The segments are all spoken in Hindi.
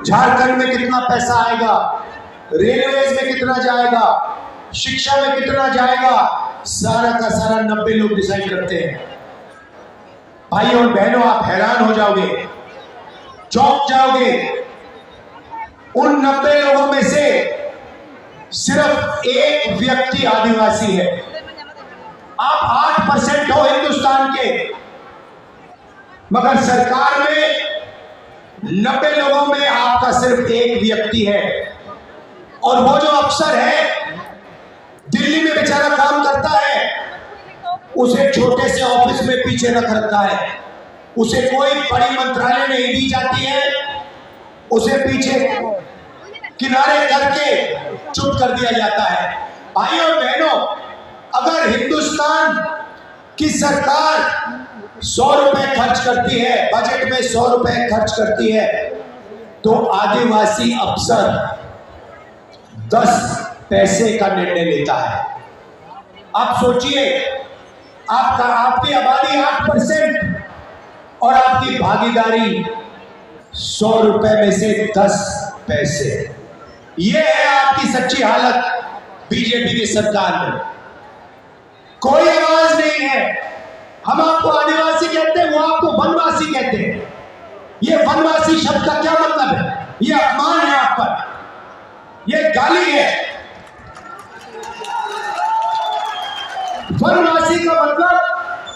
झारखंड में कितना पैसा आएगा, रेलवेज में कितना जाएगा, शिक्षा में कितना जाएगा, सारा का सारा 90 लोग डिसाइड करते हैं। भाइयों और बहनों, आप हैरान हो जाओगे, चौंक जाओगे। उन 90 लोगों में से सिर्फ एक व्यक्ति आदिवासी है। आप 8% हो हिंदुस्तान के, मगर सरकार में 90 लोगों में आपका सिर्फ एक व्यक्ति है। और वो जो अफसर है, दिल्ली में बेचारा काम करता है, उसे छोटे से ऑफिस में पीछे रख रखा है। उसे कोई बड़ी मंत्रालय नहीं दी जाती है, उसे पीछे किनारे करके चुप कर दिया जाता है। भाइयों और बहनों, अगर हिंदुस्तान की सरकार 100 रुपए खर्च करती है, बजट में 100 रुपए खर्च करती है, तो आदिवासी अफसर 10 पैसे का निर्णय लेता है। आप सोचिए, आपकी आबादी 8% और आपकी भागीदारी 100 रुपए में से 10 पैसे। ये है आपकी सच्ची हालत बीजेपी की सरकार में। कोई आवाज नहीं है। हम आपको आदिवासी कहते हैं, वो आपको वनवासी कहते हैं। ये वनवासी शब्द का क्या मतलब है? ये अपमान है आप पर, ये गाली है। वनवासी का मतलब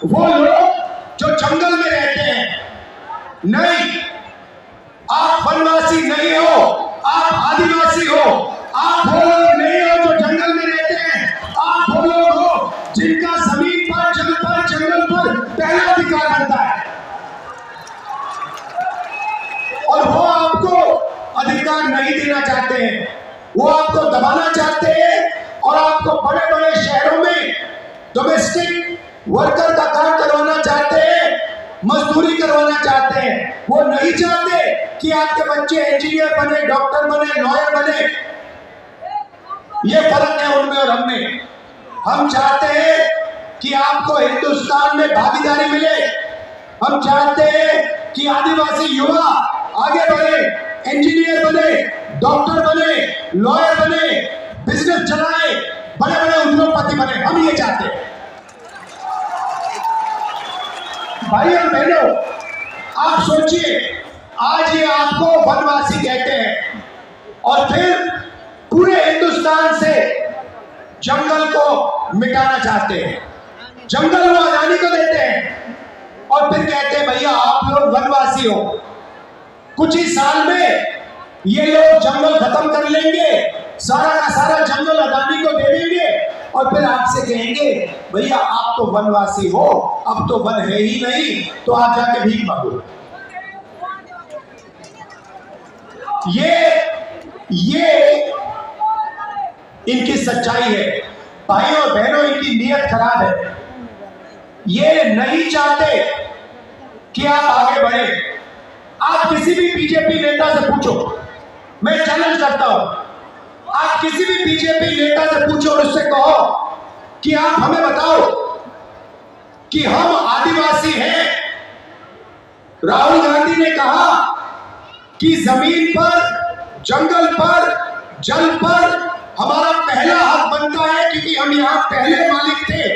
वो लोग जो जंगल में रहते हैं। नहीं, आप वनवासी नहीं हो, आप आदिवासी हो। आप वो लोग नहीं हो जो जंगल में रहते हैं, आप वो लोग हो जिनका जमीन पर, जल पर, जंगल पर पहला अधिकार बनता है। और वो आपको अधिकार नहीं देना चाहते हैं, वो आपको दबाना चाहते हैं और आपको बड़े बड़े शहरों में डोमेस्टिक वर्कर का काम करवाना चाहते हैं, मजदूरी करवाना चाहते हैं। वो नहीं चाहते कि आपके बच्चे इंजीनियर बने, डॉक्टर बने, लॉयर बने। ये फर्क है उनमें और हमें। हम चाहते हैं कि आपको हिंदुस्तान में भागीदारी मिले। हम चाहते हैं कि आदिवासी युवा आगे बढ़े, इंजीनियर बने, डॉक्टर बने, लॉयर बने, बिजनेस चलाए, बड़े बड़े उद्योगपति बने। हम ये चाहते हैं। भाई और बहनों, आप सोचिए, आज ये आपको वनवासी कहते हैं और फिर पूरे हिंदुस्तान से जंगल को मिटाना चाहते हैं। जंगल वो अदानी को देते हैं और फिर कहते हैं भैया आप लोग वनवासी हो। कुछ ही साल में ये लोग जंगल खत्म कर लेंगे, सारा का सारा जंगल अदानी को दे देंगे और फिर आपसे कहेंगे भैया आप तो वनवासी हो, अब तो वन है ही नहीं, तो आप जाके भीख मांगो। ये इनकी सच्चाई है। भाइयों और बहनों, इनकी नीयत खराब है। ये नहीं चाहते कि आप आगे बढ़े। आप किसी भी बीजेपी नेता से पूछो, मैं चैलेंज करता हूं, आप किसी भी बीजेपी नेता से पूछो और उससे कहो कि आप हमें बताओ कि हम आदिवासी हैं। राहुल गांधी ने कहा कि जमीन पर, जंगल पर, जल पर हमारा पहला हक बनता है क्योंकि हम यहां पहले मालिक थे।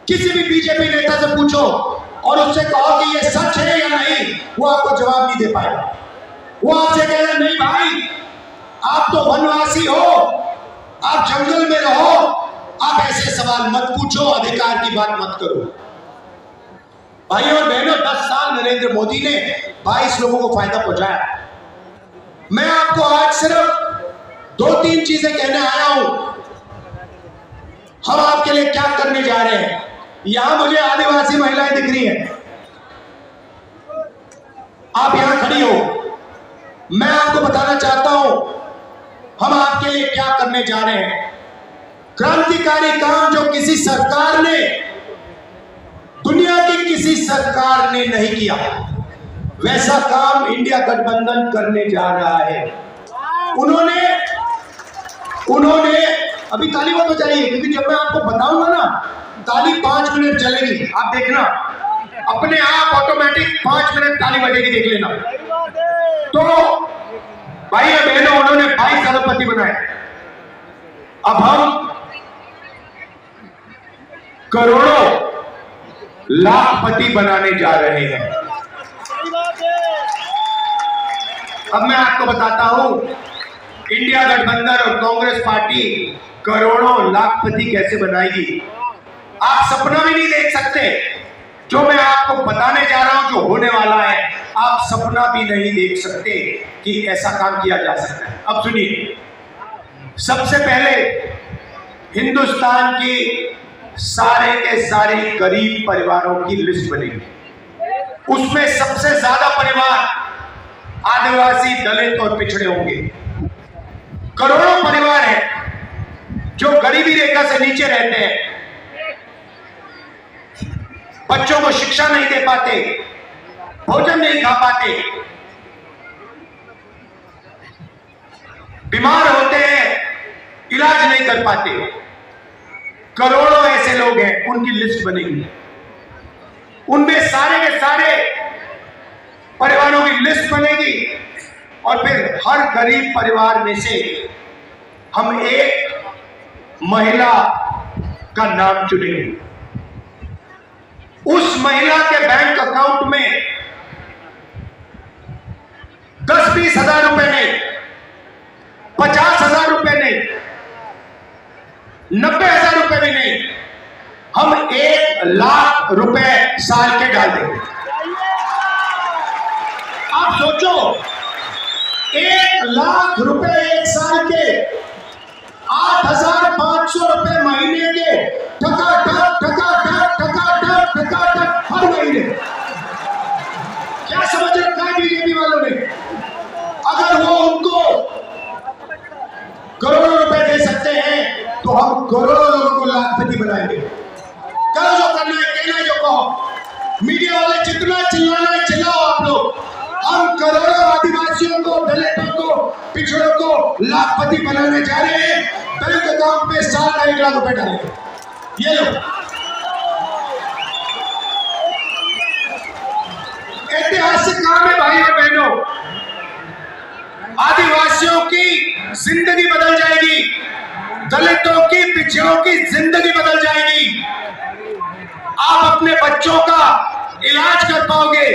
किसी भी बीजेपी नेता से पूछो और उससे कहो कि ये सच है या नहीं, वो आपको जवाब नहीं दे पाएगा। वो आपसे कहेगा नहीं भाई, आप तो वनवासी हो, आप जंगल में रहो, आप ऐसे सवाल मत पूछो, अधिकार की बात मत करो। भाइयों और बहनों, 10 साल नरेंद्र मोदी ने 22 लोगों को फायदा पहुंचाया। मैं आपको आज सिर्फ 2-3 चीजें कहने आया हूं। हम आपके लिए क्या करने जा रहे हैं। यहां मुझे आदिवासी महिलाएं दिख रही हैं, आप यहां खड़ी हो। मैं आपको बताना चाहता हूं हम आपके लिए क्या करने जा रहे हैं। क्रांतिकारी काम जो किसी सरकार ने, दुनिया की किसी सरकार ने नहीं किया, वैसा काम इंडिया गठबंधन करने जा रहा है। उन्होंने अभी ताली मत बजाइए, क्योंकि जब मैं आपको बताऊंगा ना, ताली 5 मिनट चलेगी। आप देखना, अपने आप ऑटोमेटिक 5 मिनट ताली बजेगी, देख लेना। तो भाई और बहनों, उन्होंने 22 अरबपति बनाए। अब हम करोड़ों लाखपति बनाने जा रहे हैं। अब मैं आपको बताता हूं, इंडिया गठबंधन और कांग्रेस पार्टी करोड़ों लाखपति कैसे बनाएगी। आप सपना भी नहीं देख सकते। जो मैं आपको बताने जा रहा हूं, जो होने वाला है, आप सपना भी नहीं देख सकते कि ऐसा काम किया जा सकता है। अब सुनिए, सबसे पहले हिंदुस्तान की सारे के सारे गरीब परिवारों की लिस्ट बनेगी। उसमें सबसे ज्यादा परिवार आदिवासी, दलित और पिछड़े होंगे। करोड़ों परिवार हैं जो गरीबी रेखा से नीचे रहते हैं, बच्चों को शिक्षा नहीं दे पाते, भोजन नहीं खा पाते, बीमार होते हैं, इलाज नहीं कर पाते। करोड़ों ऐसे लोग हैं, उनकी लिस्ट बनेगी। उनमें सारे के सारे परिवारों की लिस्ट बनेगी और फिर हर गरीब परिवार में से हम एक महिला का नाम चुनेंगे। उस महिला के बैंक अकाउंट में 10-20 हजार रुपए नहीं, 50,000 रुपए नहीं, 90,000 रुपए भी नहीं, हम 1 लाख रुपए साल के डाल देंगे। आप सोचो, 1 लाख रुपए एक साल के, 8,500 रुपए महीने के, ठकाठक ठकाठक ठकाठक ठकाठक हर महीने। क्या समझ रखा है बीजेपी वालों ने? अगर वो उनको करोड़ों रुपए दे सकते हैं तो हम करोड़ों लोगों को लाखपति बनाएंगे। कल जो करना है, कहना है जो कहो। मीडिया वाले जितना चिल्लाना है चिल्लाओ आप लोग। हम करोड़ों आदिवासियों को, दलितों को, पिछड़ों को लाखपति बनाने जा रहे हैं। बैंक अकाउंट में साल का 1 लाख रुपए डालेंगे। ये लो, ऐतिहासिक काम है भाई और बहनों। आदिवासियों की जिंदगी बदल जाएगी, दलितों की, पिछड़ों की जिंदगी बदल जाएगी। आप अपने बच्चों का इलाज कर पाओगे,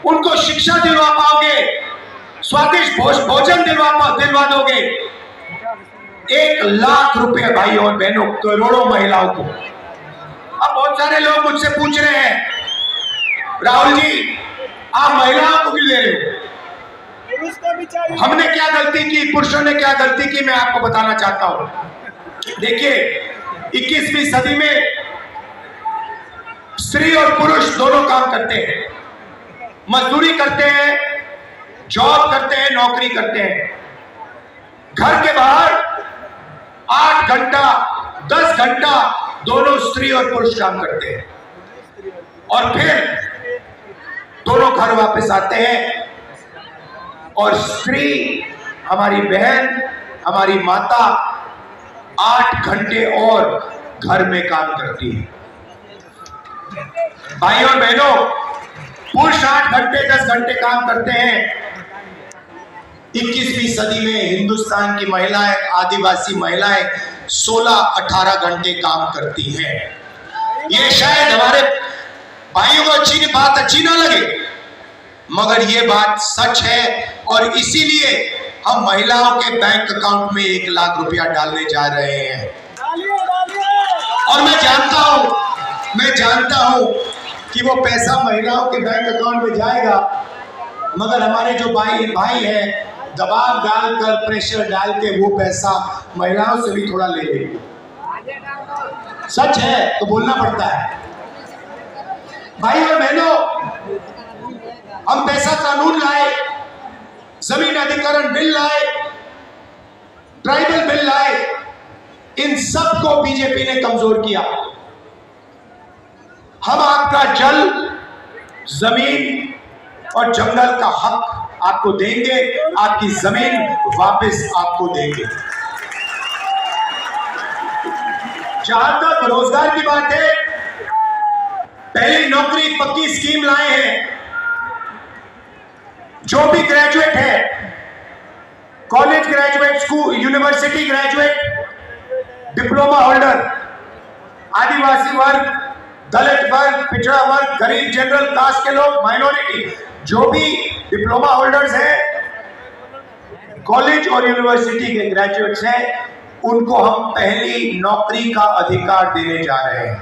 उनको शिक्षा दिलवा पाओगे, स्वादिष्ट भोजन दिलवा दोगे। 1 लाख रुपए भाई और बहनों, करोड़ों महिलाओं को। अब बहुत सारे लोग मुझसे पूछ रहे हैं, राहुल जी आप महिलाओं को क्यों दे रहे हो? हमने क्या गलती की, पुरुषों ने क्या गलती की, मैं आपको बताना चाहता हूं। देखिए, 21वीं सदी में स्त्री और पुरुष दोनों काम करते हैं, मजदूरी करते हैं, जॉब करते हैं, नौकरी करते हैं। घर के बाहर 8 घंटा 10 घंटा दोनों स्त्री और पुरुष काम करते हैं और फिर दोनों घर वापस आते हैं और स्त्री, हमारी बहन, हमारी माता 8 घंटे और घर में काम करती है। भाई और बहनों, पुरुष 8 घंटे 10 घंटे काम करते हैं। 21वीं सदी में हिंदुस्तान की महिलाएं, आदिवासी महिलाएं 16-18 घंटे काम करती हैं। ये शायद हमारे भाइयों को बात अच्छी ना लगे, मगर ये बात सच है और इसीलिए हम महिलाओं के बैंक अकाउंट में 1 लाख रुपया डालने जा रहे हैं। और मैं जानता हूं कि वो पैसा महिलाओं के बैंक अकाउंट में जाएगा, मगर हमारे जो भाई हैं, दबाव डालकर, प्रेशर डाल के वो पैसा महिलाओं से भी थोड़ा ले लेंगे। सच है तो बोलना पड़ता है। भाई और बहनों, हम पैसा कानून लाए, जमीन अधिग्रहण बिल लाए, ट्राइबल बिल लाए, इन सब को बीजेपी ने कमजोर किया। हम आपका जल, जमीन और जंगल का हक आपको देंगे, आपकी जमीन वापस आपको देंगे। जहां तक रोजगार की बात है, पहली नौकरी पक्की स्कीम लाए हैं। जो भी ग्रेजुएट है college graduate, school university graduate, diploma holder, आदिवासी वर्ग, दलित वर्ग, पिछड़ा वर्ग, गरीब, जनरल कास्ट के लोग, माइनॉरिटी, जो भी डिप्लोमा होल्डर्स हैं, कॉलेज और यूनिवर्सिटी के ग्रेजुएट्स हैं, उनको हम पहली नौकरी का अधिकार देने जा रहे हैं।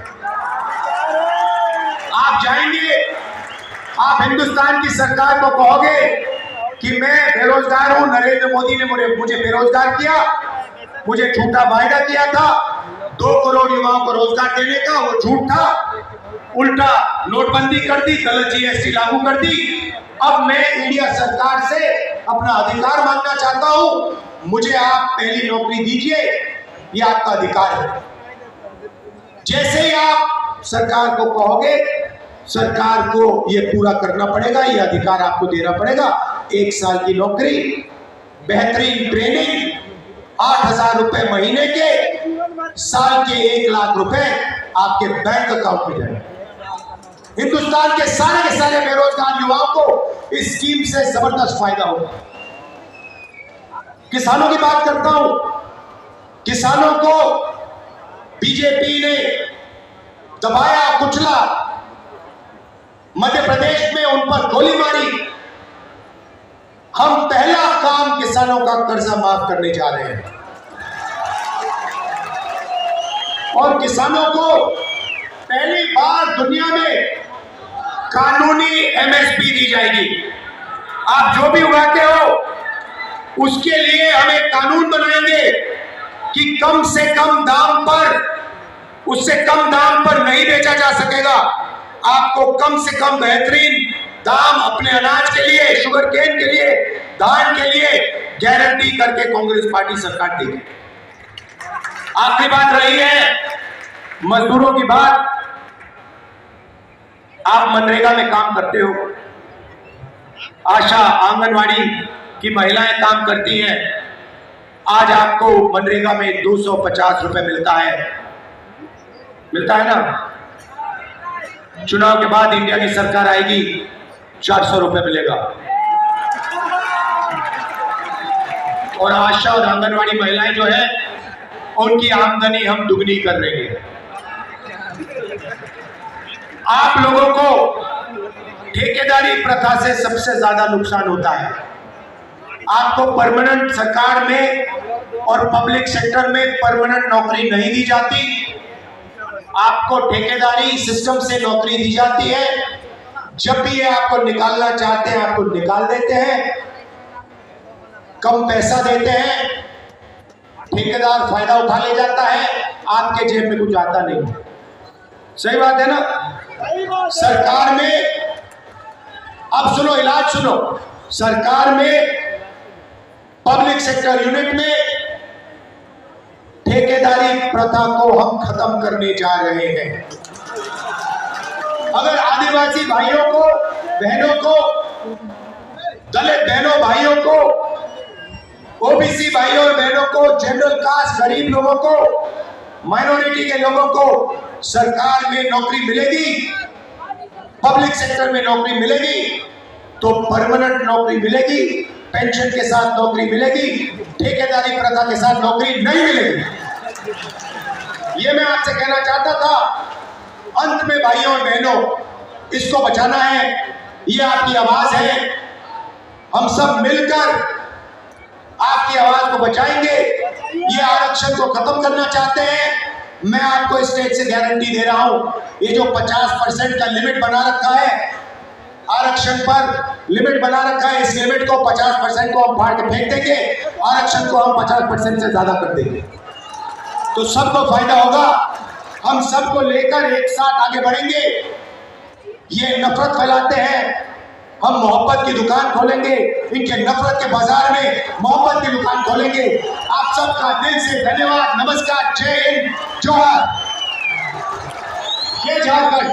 आप जाएंगे, आप हिंदुस्तान की सरकार को कहोगे कि मैं बेरोजगार हूं, नरेंद्र मोदी ने मुझे बेरोजगार किया, मुझे झूठा वायदा किया था 2 करोड़ युवाओं को रोजगार देने का, वो झूठ था, उल्टा नोटबंदी कर दी, गलत जीएसटी लागू कर दी। अब मैं इंडिया सरकार से अपना अधिकार मांगना चाहता हूं, मुझे आप पहली नौकरी दीजिए, ये आपका अधिकार है। जैसे ही आप सरकार को कहोगे, सरकार को ये पूरा करना पड़ेगा, ये अधिकार आपको देना पड़ेगा। 1 साल की नौकरी, बेहतरीन ट्रेनिंग, 8,000 रुपए महीने के, साल के 1 लाख रुपए आपके बैंक अकाउंट में जाएंगे। हिंदुस्तान के सारे बेरोजगार युवाओं को इस स्कीम से जबरदस्त फायदा होगा। किसानों की बात करता हूं, किसानों को बीजेपी ने दबाया, कुचला, मध्य प्रदेश में उन पर गोली मारी। हम पहला काम किसानों का कर्जा माफ करने जा रहे हैं और किसानों को पहली बार दुनिया में कानूनी एमएसपी दी जाएगी। आप जो भी उगाते हो उसके लिए हम एक कानून बनाएंगे कि कम से कम दाम पर, उससे कम दाम पर नहीं बेचा जा सकेगा। आपको कम से कम बेहतरीन दाम अपने अनाज के लिए, शुगर केन के लिए, धान के लिए गारंटी करके कांग्रेस पार्टी सरकार देगी। आखिरी बात रही है मजदूरों की बात। आप मनरेगा में काम करते हो, आशा आंगनवाड़ी की महिलाएं काम करती हैं। आज आपको मनरेगा में 250 रुपए मिलता है ना। चुनाव के बाद इंडिया की सरकार आएगी, 400 रुपए मिलेगा। और आशा और आंगनवाड़ी महिलाएं जो है, उनकी आमदनी हम दुगनी कर रहे हैं। आप लोगों को ठेकेदारी प्रथा से सबसे ज्यादा नुकसान होता है। आपको परमानेंट सरकार में और पब्लिक सेक्टर में परमानेंट नौकरी नहीं दी जाती, आपको ठेकेदारी सिस्टम से नौकरी दी जाती है। जब भी ये आपको निकालना चाहते हैं, आपको निकाल देते हैं, कम पैसा देते हैं, ठेकेदार फायदा उठा ले जाता है, आपके जेब में कुछ आता नहीं। सही बात है ना। सरकार में, अब सुनो, इलाज सुनो, सरकार में पब्लिक सेक्टर यूनिट में ठेकेदारी प्रथा को हम खत्म करने जा रहे हैं। अगर आदिवासी भाइयों को, बहनों को, दलित बहनों भाइयों को, ओबीसी भाइयों और बहनों को, जनरल कास्ट गरीब लोगों को, माइनॉरिटी के लोगों को सरकार में नौकरी मिलेगी, पब्लिक सेक्टर में नौकरी मिलेगी, तो परमानेंट नौकरी मिलेगी, पेंशन के साथ नौकरी मिलेगी, ठेकेदारी प्रथा के साथ नौकरी नहीं मिलेगी। ये मैं आपसे कहना चाहता था। अंत में भाइयों और बहनों, इसको बचाना है, ये आपकी आवाज है। हम सब मिलकर आपकी आवाज को बचाएंगे। ये आरक्षण को खत्म करना चाहते हैं। मैं आपको स्टेट से गारंटी दे रहा हूं, ये जो 50% का लिमिट बना रखा है, आरक्षण पर लिमिट बना रखा है, इस लिमिट को 50% को हम फाड़ के फेंक देंगे, आरक्षण को हम 50% से ज्यादा कर देंगे, तो सबको फायदा होगा। हम सबको लेकर एक साथ आगे बढ़ेंगे। ये नफरत फैलाते हैं, हम मोहब्बत की दुकान खोलेंगे, इनके नफरत के बाजार में मोहब्बत की दुकान खोलेंगे। आप सबका दिल से धन्यवाद, नमस्कार, जय हिंद, जोहार, जय झारखंड।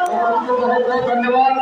बहुत बहुत धन्यवाद।